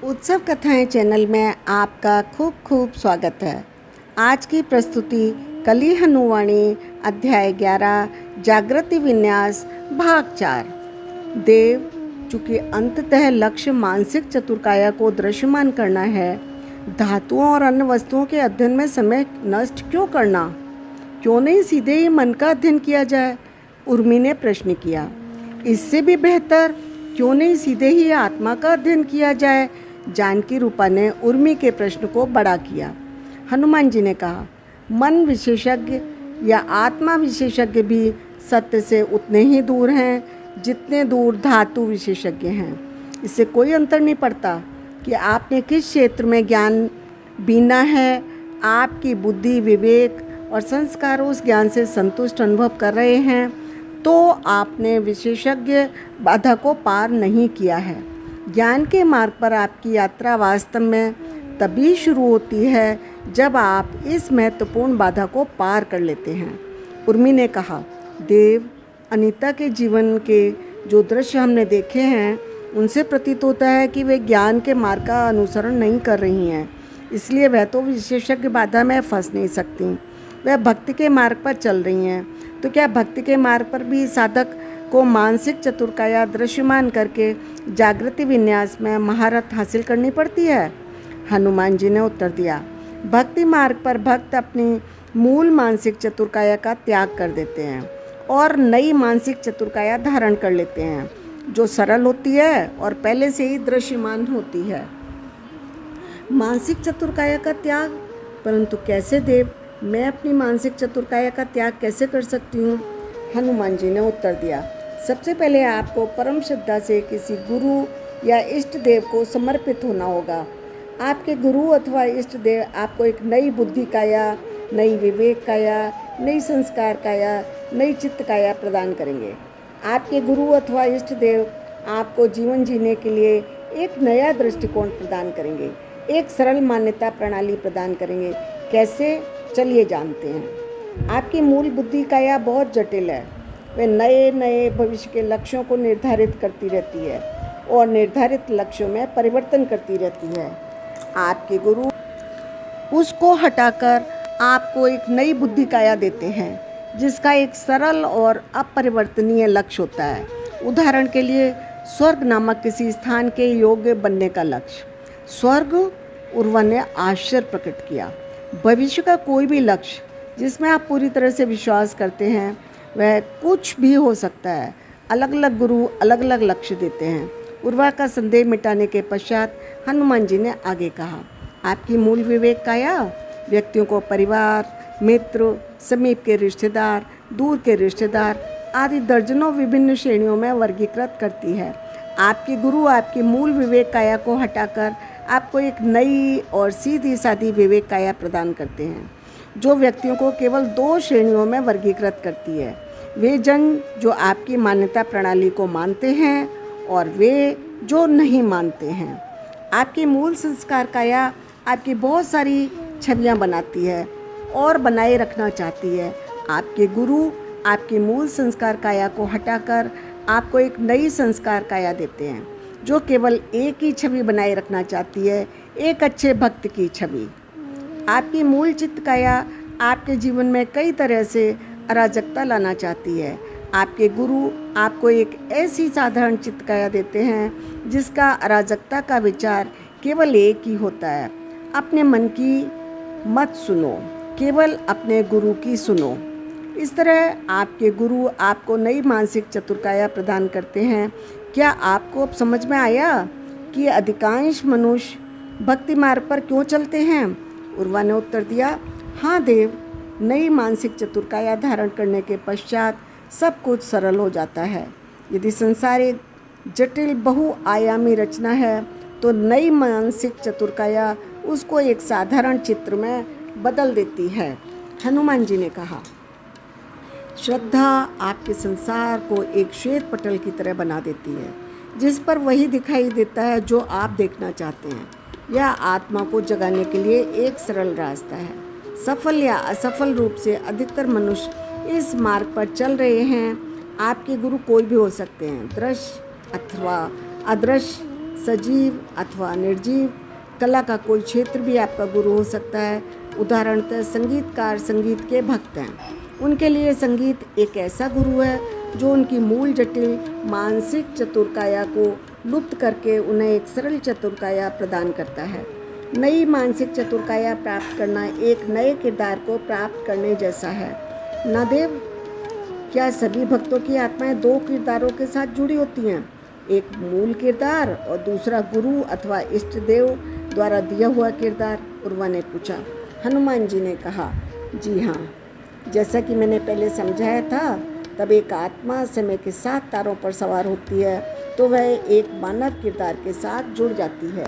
उत्सव कथाएं चैनल में आपका खूब खूब स्वागत है। आज की प्रस्तुति कली हनुवाणी अध्याय 11 जागृति विन्यास भाग 4। देव, चूँकि अंततः लक्ष्य मानसिक चतुर्काया को दृश्यमान करना है, धातुओं और अन्य वस्तुओं के अध्ययन में समय नष्ट क्यों करना? क्यों नहीं सीधे ही मन का अध्ययन किया जाए? उर्मी ने प्रश्न किया। इससे भी बेहतर क्यों नहीं सीधे ही आत्मा का अध्ययन किया जाए? जानकी रूपा ने उर्मी के प्रश्न को बड़ा किया। हनुमान जी ने कहा, मन विशेषज्ञ या आत्मा विशेषज्ञ भी सत्य से उतने ही दूर हैं जितने दूर धातु विशेषज्ञ हैं। इससे कोई अंतर नहीं पड़ता कि आपने किस क्षेत्र में ज्ञान बीना है। आपकी बुद्धि, विवेक और संस्कार उस ज्ञान से संतुष्ट अनुभव कर रहे हैं तो आपने विशेषज्ञ बाधा को पार नहीं किया है। ज्ञान के मार्ग पर आपकी यात्रा वास्तव में तभी शुरू होती है जब आप इस महत्वपूर्ण बाधा को पार कर लेते हैं। उर्मी ने कहा, देव, अनीता के जीवन के जो दृश्य हमने देखे हैं उनसे प्रतीत होता है कि वे ज्ञान के मार्ग का अनुसरण नहीं कर रही हैं। इसलिए वह तो विशेषज्ञ बाधा में फंस नहीं सकती। वह भक्ति के मार्ग पर चल रही हैं। तो क्या भक्ति के मार्ग पर भी साधक को मानसिक चतुर्काया दृश्यमान करके जागृति विन्यास में महारत हासिल करनी पड़ती है? हनुमान जी ने उत्तर दिया, भक्ति मार्ग पर भक्त अपनी मूल मानसिक चतुर्काया का त्याग कर देते हैं और नई मानसिक चतुर्काया धारण कर लेते हैं जो सरल होती है और पहले से ही दृश्यमान होती है। मानसिक चतुर्काया का त्याग? परंतु कैसे देव? मैं अपनी मानसिक चतुर्काया का त्याग कैसे कर सकती हूँ? हनुमान जी ने उत्तर दिया, सबसे पहले आपको परम श्रद्धा से किसी गुरु या इष्ट देव को समर्पित होना होगा। आपके गुरु अथवा इष्ट देव आपको एक नई बुद्धि काया, नई विवेक काया, नई संस्कार काया, नई चित्त काया प्रदान करेंगे। आपके गुरु अथवा इष्ट देव आपको जीवन जीने के लिए एक नया दृष्टिकोण प्रदान करेंगे, एक सरल मान्यता प्रणाली प्रदान करेंगे। कैसे? चलिए जानते हैं। आपकी मूल बुद्धि काया बहुत जटिल है। वे नए नए भविष्य के लक्ष्यों को निर्धारित करती रहती है और निर्धारित लक्ष्यों में परिवर्तन करती रहती है। आपके गुरु उसको हटाकर आपको एक नई बुद्धि काया देते हैं जिसका एक सरल और अपरिवर्तनीय लक्ष्य होता है। उदाहरण के लिए, स्वर्ग नामक किसी स्थान के योग्य बनने का लक्ष्य। स्वर्ग? उर्वा ने आश्चर्य प्रकट किया। भविष्य का कोई भी लक्ष्य जिसमें आप पूरी तरह से विश्वास करते हैं वह कुछ भी हो सकता है। अलग अलग गुरु अलग अलग लक्ष्य देते हैं। उर्वा का संदेह मिटाने के पश्चात हनुमान जी ने आगे कहा, आपकी मूल विवेक काया व्यक्तियों को परिवार, मित्र, समीप के रिश्तेदार, दूर के रिश्तेदार आदि दर्जनों विभिन्न श्रेणियों में वर्गीकृत करती है। आपके गुरु आपकी मूल विवेक काया को हटाकर आपको एक नई और सीधी सादी विवेक काया प्रदान करते हैं जो व्यक्तियों को केवल 2 श्रेणियों में वर्गीकृत करती है। वे जन जो आपकी मान्यता प्रणाली को मानते हैं और वे जो नहीं मानते हैं। आपकी मूल संस्कार काया आपकी बहुत सारी छवियां बनाती है और बनाए रखना चाहती है। आपके गुरु आपकी मूल संस्कार काया को हटाकर आपको एक नई संस्कार काया देते हैं जो केवल एक ही छवि बनाए रखना चाहती है, एक अच्छे भक्त की छवि। आपकी मूल चित्त काया आपके जीवन में कई तरह से अराजकता लाना चाहती है। आपके गुरु आपको एक ऐसी साधारण चित्त काया देते हैं जिसका अराजकता का विचार केवल एक ही होता है, अपने मन की मत सुनो, केवल अपने गुरु की सुनो। इस तरह आपके गुरु आपको नई मानसिक चतुर्काया प्रदान करते हैं। क्या आपको अब समझ में आया कि अधिकांश मनुष्य भक्ति मार्ग पर क्यों चलते हैं? उर्वा ने उत्तर दिया, हाँ देव, नई मानसिक चतुर्काया धारण करने के पश्चात सब कुछ सरल हो जाता है। यदि संसार एक जटिल बहुआयामी रचना है तो नई मानसिक चतुर्काया उसको एक साधारण चित्र में बदल देती है। हनुमान जी ने कहा, श्रद्धा आपके संसार को एक श्वेत पटल की तरह बना देती है जिस पर वही दिखाई देता है जो आप देखना चाहते हैं। यह आत्मा को जगाने के लिए एक सरल रास्ता है। सफल या असफल रूप से अधिकतर मनुष्य इस मार्ग पर चल रहे हैं। आपके गुरु कोई भी हो सकते हैं, दृश्य अथवा अदृश्य, सजीव अथवा निर्जीव कला का कोई क्षेत्र भी आपका गुरु हो सकता है। उदाहरणतः संगीतकार संगीत के भक्त हैं, उनके लिए संगीत एक ऐसा गुरु है जो उनकी मूल जटिल मानसिक चतुरकाया को लुप्त करके उन्हें एक सरल चतुरकाया प्रदान करता है। नई मानसिक चतुरकाया प्राप्त करना एक नए किरदार को प्राप्त करने जैसा है। नादेव, क्या सभी भक्तों की आत्माएं दो किरदारों के साथ जुड़ी होती हैं, एक मूल किरदार और दूसरा गुरु अथवा इष्ट देव द्वारा दिया हुआ किरदार? उर्वा ने पूछा। हनुमान जी ने कहा, जी हाँ, जैसा कि मैंने पहले समझाया था, तब एक आत्मा समय के 7 तारों पर सवार होती है तो वह एक मानव किरदार के साथ जुड़ जाती है।